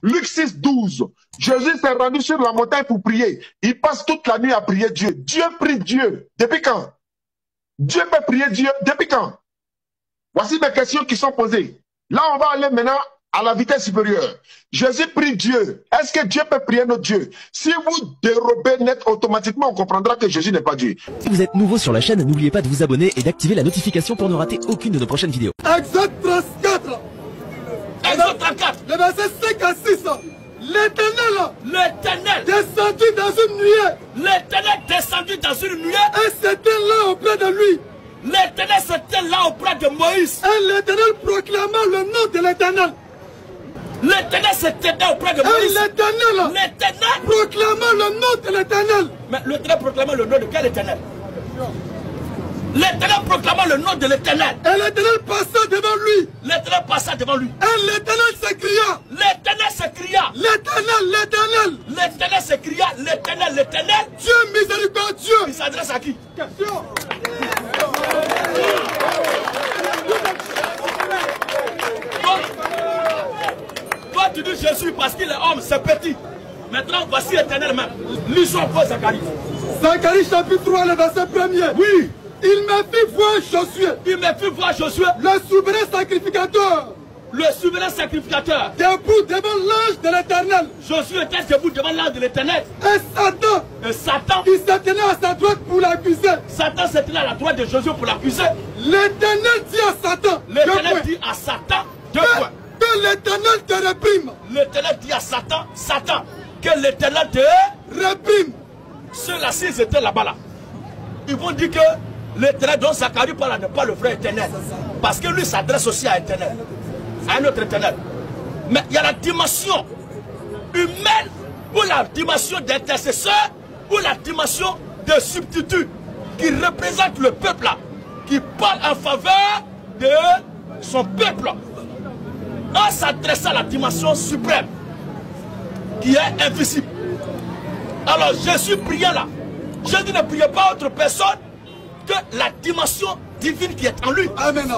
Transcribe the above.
Luc 6, 12. Jésus s'est rendu sur la montagne pour prier. Il passe toute la nuit à prier Dieu. Dieu prie Dieu. Depuis quand? Dieu peut prier Dieu. Depuis quand? Voici des questions qui sont posées. Là, on va aller maintenant à la vitesse supérieure. Jésus prie Dieu. Est-ce que Dieu peut prier notre Dieu? Si vous dérobez net, automatiquement, on comprendra que Jésus n'est pas Dieu. Si vous êtes nouveau sur la chaîne, n'oubliez pas de vous abonner et d'activer la notification pour ne rater aucune de nos prochaines vidéos. Exode 34. Exode 34. Le verset 5 à 6. L'Éternel descendu dans une nuée. L'Éternel descendu dans une nuée. Et c'était là auprès de lui. L'Éternel c'était là auprès de Moïse. Et l'Éternel proclama le nom de l'Éternel. L'Éternel c'était là auprès de Moïse. Et l'Éternel proclama le nom de l'Éternel. Mais l'Éternel proclama le nom de quel Éternel? L'Éternel proclama le nom de l'Éternel. Et l'Éternel passa devant lui. L'Éternel passa devant lui. Et l'Éternel s'écria. L'Éternel s'écria. L'Éternel, l'Éternel. L'Éternel s'écria. L'Éternel, l'Éternel. Dieu miséricordieux. Il s'adresse à qui? Question. Toi tu dis Jésus parce qu'il est homme, c'est petit. Maintenant voici l'Éternel même. Lisons encore Zacharie. Zacharie chapitre 3, le verset 1er. Oui. Il m'a fait voir Josué. Il m'a fait voir Josué. Le souverain sacrificateur. Le souverain sacrificateur. Debout devant l'ange de l'Éternel. Josué était debout devant l'ange de l'Éternel. Et Satan. Il se tenait à sa droite pour l'accuser. Satan se tenait à la droite de Josué pour l'accuser. L'Éternel dit à Satan. L'Éternel dit à Satan. Que l'Éternel te réprime. L'Éternel dit à Satan. Satan. Que l'Éternel te réprime. Ceux-là, s'ils étaient là-bas, là, ils vont dire que l'Éternel dont Zacharie parle n'est pas le vrai Éternel. Parce que lui s'adresse aussi à Éternel. À un autre Éternel. Mais il y a la dimension humaine ou la dimension d'intercesseur ou la dimension de substitut qui représente le peuple là, qui parle en faveur de son peuple en s'adressant à la dimension suprême qui est invisible. Alors Jésus priait là. Jésus ne priait pas autre personne que la dimension divine qui est en lui. Amen.